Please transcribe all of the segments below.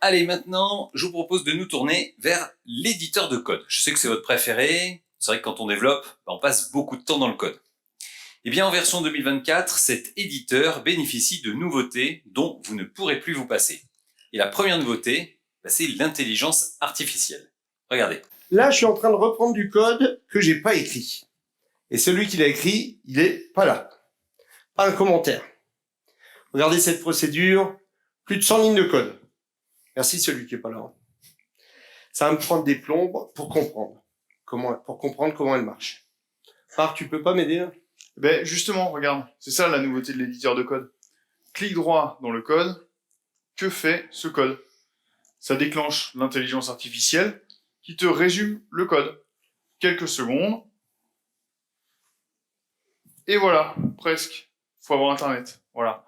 Allez, maintenant, je vous propose de nous tourner vers l'éditeur de code. Je sais que c'est votre préféré. C'est vrai que quand on développe, on passe beaucoup de temps dans le code. Eh bien, en version 2024, cet éditeur bénéficie de nouveautés dont vous ne pourrez plus vous passer. Et la première nouveauté, c'est l'intelligence artificielle. Regardez. Là, je suis en train de reprendre du code que j'ai pas écrit. Et celui qui l'a écrit, il est pas là. Pas un commentaire. Regardez cette procédure, plus de 100 lignes de code. Merci celui qui est pas là. Ça va me prendre des plombes pour comprendre comment elle marche. Marc, tu peux pas m'aider là? Ben justement, regarde, c'est ça la nouveauté de l'éditeur de code. Clique droit dans le code, que fait ce code? Ça déclenche l'intelligence artificielle qui te résume le code. Quelques secondes. Et voilà, presque. Faut avoir internet. Voilà.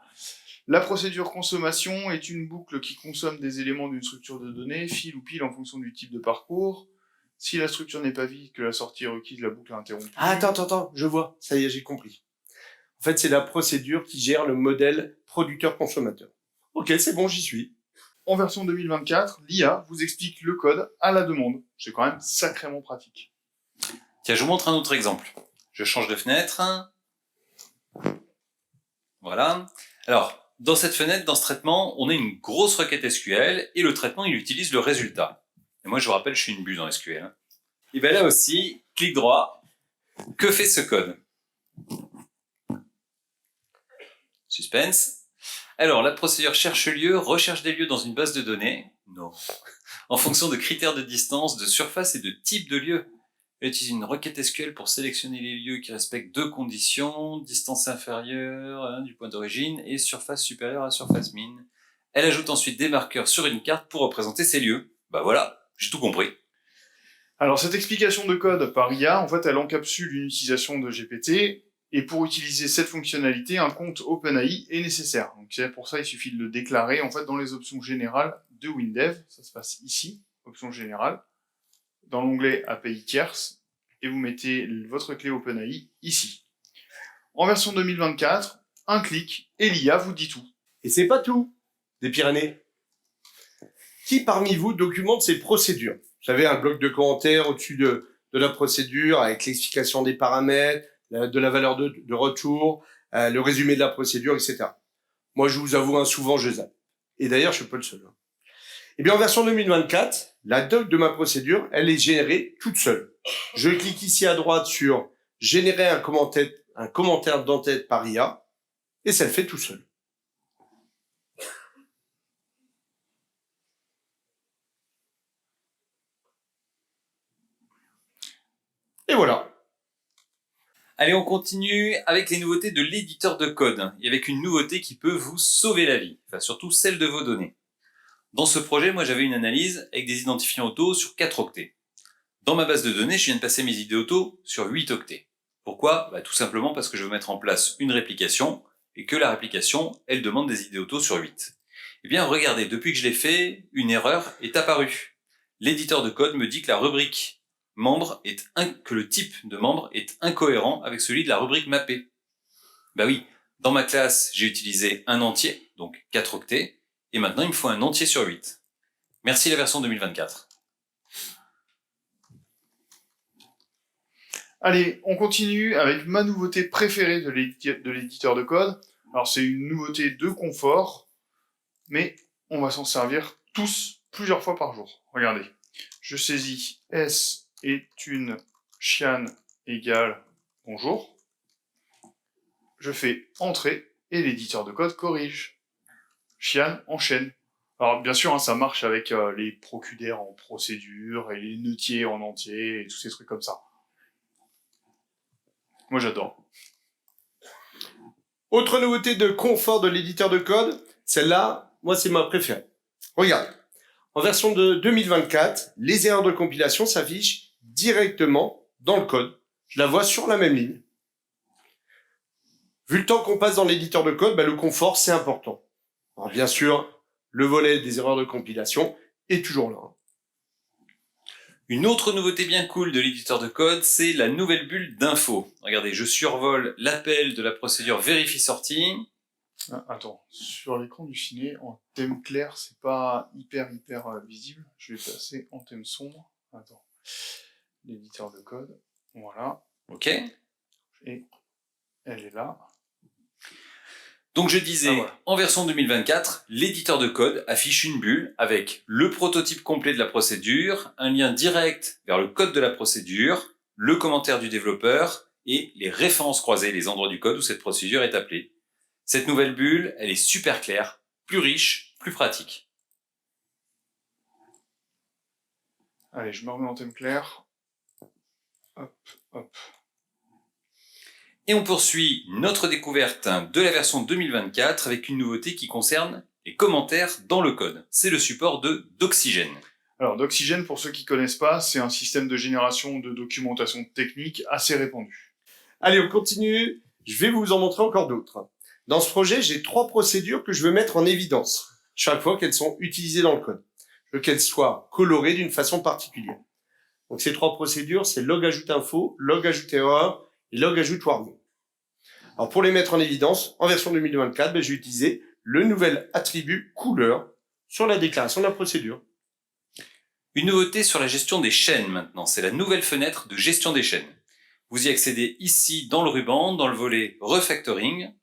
La procédure consommation est une boucle qui consomme des éléments d'une structure de données, fil ou pile en fonction du type de parcours. Si la structure n'est pas vide, que la sortie est requise, la boucle est interrompue. Ah, attends, je vois. Ça y est, j'ai compris. En fait, c'est la procédure qui gère le modèle producteur-consommateur. Ok, c'est bon, j'y suis. En version 2024, l'IA vous explique le code à la demande. C'est quand même sacrément pratique. Tiens, je vous montre un autre exemple. Je change de fenêtre. Voilà. Alors, dans cette fenêtre, dans ce traitement, on a une grosse requête SQL et le traitement, il utilise le résultat. Et moi, je vous rappelle, je suis une buse en SQL. Et bien là aussi, clic droit. Que fait ce code? Suspense. Alors, la procédure cherche lieu, recherche des lieux dans une base de données. Non. En fonction de critères de distance, de surface et de type de lieu. Elle utilise une requête SQL pour sélectionner les lieux qui respectent deux conditions, distance inférieure du point d'origine et surface supérieure à surface min. Elle ajoute ensuite des marqueurs sur une carte pour représenter ces lieux. Bah voilà, j'ai tout compris. Alors, cette explication de code par IA, en fait, elle encapsule une utilisation de GPT, et pour utiliser cette fonctionnalité, un compte OpenAI est nécessaire. Donc, pour ça, il suffit de le déclarer, en fait, dans les options générales de WinDev. Ça se passe ici, options générales, dans l'onglet API tierces, et vous mettez votre clé OpenAI ici. En version 2024, un clic, et l'IA vous dit tout. Et c'est pas tout, des Pyrénées. Qui parmi vous documente ces procédures? Vous savez, un bloc de commentaires au-dessus de la procédure avec l'explication des paramètres, de la valeur de retour, le résumé de la procédure, etc. Moi, je vous avoue, souvent, je zappe. Et d'ailleurs, je suis pas le seul. Eh bien, en version 2024, la doc de ma procédure, elle est générée toute seule. Je clique ici à droite sur « Générer un commentaire d'entête par IA » et ça le fait tout seul. Et voilà. Allez, on continue avec les nouveautés de l'éditeur de code, et avec une nouveauté qui peut vous sauver la vie, enfin surtout celle de vos données. Dans ce projet, moi j'avais une analyse avec des identifiants auto sur 4 octets. Dans ma base de données, je viens de passer mes ID auto sur 8 octets. Pourquoi? Tout simplement parce que je veux mettre en place une réplication, et que la réplication, elle demande des ID auto sur 8. Eh bien regardez, depuis que je l'ai fait, une erreur est apparue. L'éditeur de code me dit que la rubrique membre que le type de membre est incohérent avec celui de la rubrique mappée. Bah oui, dans ma classe, j'ai utilisé un entier, donc 4 octets, et maintenant il me faut un entier sur 8. Merci la version 2024. Allez, on continue avec ma nouveauté préférée de l'éditeur de code. Alors, c'est une nouveauté de confort, mais on va s'en servir tous plusieurs fois par jour. Regardez, je saisis S est une Xian égale bonjour. Je fais entrer et l'éditeur de code corrige. Xian enchaîne. Alors bien sûr, ça marche avec les procudères en procédure et les nœudiers en entier et tous ces trucs comme ça. Moi j'adore. Autre nouveauté de confort de l'éditeur de code, celle-là, moi c'est ma préférée. Regarde, en version de 2024, les erreurs de compilation s'affichent directement dans le code. Je la vois sur la même ligne. Vu le temps qu'on passe dans l'éditeur de code, le confort c'est important. Alors bien sûr, le volet des erreurs de compilation est toujours là. Une autre nouveauté bien cool de l'éditeur de code, c'est la nouvelle bulle d'info. Regardez, je survole l'appel de la procédure vérifie sortie. Ah, attends, sur l'écran du ciné, en thème clair, c'est pas hyper visible. Je vais passer en thème sombre. Attends, l'éditeur de code, voilà, Ok. et elle est là. Donc je disais, voilà. en version 2024, l'éditeur de code affiche une bulle avec le prototype complet de la procédure, un lien direct vers le code de la procédure, le commentaire du développeur et les références croisées, les endroits du code où cette procédure est appelée. Cette nouvelle bulle, elle est super claire, plus riche, plus pratique. Allez, je me remets en thème clair. Hop, hop. Et on poursuit notre découverte de la version 2024 avec une nouveauté qui concerne les commentaires dans le code. C'est le support de d'Oxygène. Alors, d'Oxygène, pour ceux qui connaissent pas, c'est un système de génération de documentation technique assez répandu. Allez, on continue. Je vais vous en montrer encore d'autres. Dans ce projet, j'ai 3 procédures que je veux mettre en évidence chaque fois qu'elles sont utilisées dans le code. Je veux qu'elles soient colorées d'une façon particulière. Donc ces 3 procédures, c'est log ajoute info, log ajoute erreur et log ajoute warning. Alors pour les mettre en évidence, en version 2024, je vais utiliser le nouvel attribut couleur sur la déclaration de la procédure. Une nouveauté sur la gestion des chaînes maintenant, c'est la nouvelle fenêtre de gestion des chaînes. Vous y accédez ici dans le ruban, dans le volet Refactoring,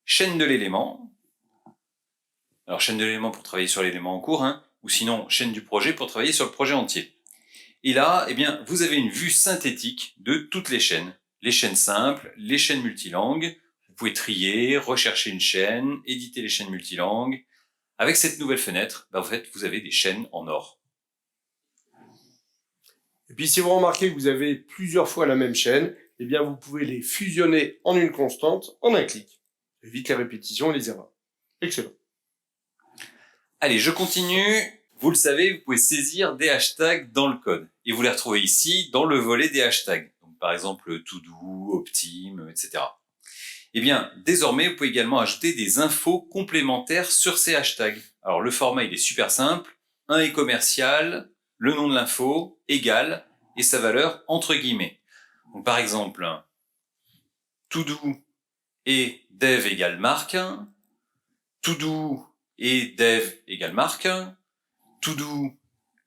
chaîne de l'élément. Alors chaîne de l'élément pour travailler sur l'élément en cours, ou sinon chaîne du projet pour travailler sur le projet entier. Et là, eh bien, vous avez une vue synthétique de toutes les chaînes simples, les chaînes multilangues. Vous pouvez trier, rechercher une chaîne, éditer les chaînes multilangues. Avec cette nouvelle fenêtre, en fait, vous avez des chaînes en or. Et puis si vous remarquez que vous avez plusieurs fois la même chaîne, eh bien vous pouvez les fusionner en une constante en un clic. Ça évite les répétitions et les erreurs. Excellent. Allez, je continue. Vous le savez, vous pouvez saisir des hashtags dans le code. Et vous les retrouvez ici dans le volet des hashtags. Donc, par exemple, todo, optime, etc. Eh bien, désormais, vous pouvez également ajouter des infos complémentaires sur ces hashtags. Alors, le format, il est super simple. Un est commercial, le nom de l'info, égal, et sa valeur entre guillemets. Donc, par exemple, todo et dev égale marque, todo et dev égale marque, todo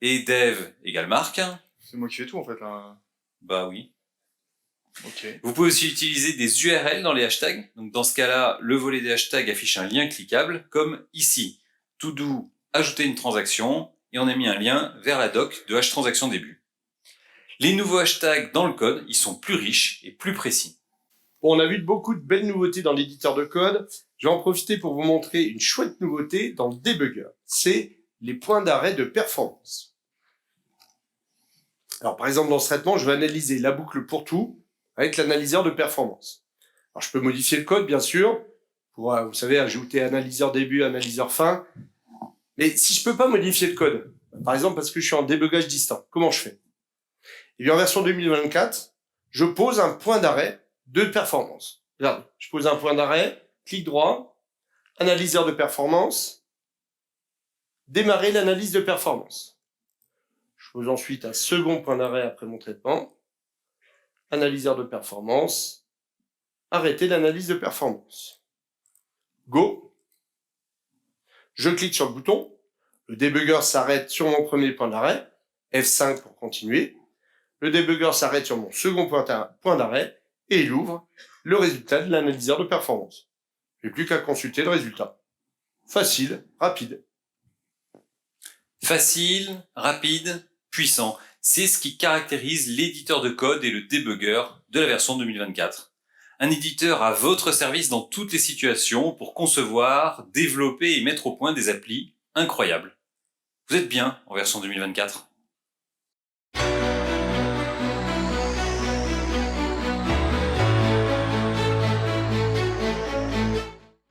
et dev égale marque. C'est moi qui fais tout, en fait, là. Bah oui. Ok. Vous pouvez aussi utiliser des URL dans les hashtags. Donc dans ce cas-là, le volet des hashtags affiche un lien cliquable, comme ici. todo, ajouter une transaction, et on a mis un lien vers la doc de hTransaction début. Les nouveaux hashtags dans le code, ils sont plus riches et plus précis. Bon, on a vu beaucoup de belles nouveautés dans l'éditeur de code. Je vais en profiter pour vous montrer une chouette nouveauté dans le debugger. C'est les points d'arrêt de performance. Alors, par exemple, dans ce traitement, je vais analyser la boucle pour tout avec l'analyseur de performance. Alors, je peux modifier le code, bien sûr, pour, vous savez, ajouter analyseur début, analyseur fin. Mais si je peux pas modifier le code, par exemple, parce que je suis en débugage distant, comment je fais? Et bien, en version 2024, je pose un point d'arrêt de performance. Regardez, je pose un point d'arrêt, clic droit, analyseur de performance, démarrer l'analyse de performance. Je pose ensuite un second point d'arrêt après mon traitement, analyseur de performance, arrêter l'analyse de performance. Go. Je clique sur le bouton, le débugger s'arrête sur mon premier point d'arrêt, F5 pour continuer. Le débugger s'arrête sur mon second point d'arrêt et il ouvre le résultat de l'analyseur de performance. Je n'ai plus qu'à consulter le résultat. Facile, rapide. Facile, rapide, puissant. C'est ce qui caractérise l'éditeur de code et le debugger de la version 2024. Un éditeur à votre service dans toutes les situations pour concevoir, développer et mettre au point des applis incroyables. Vous êtes bien en version 2024.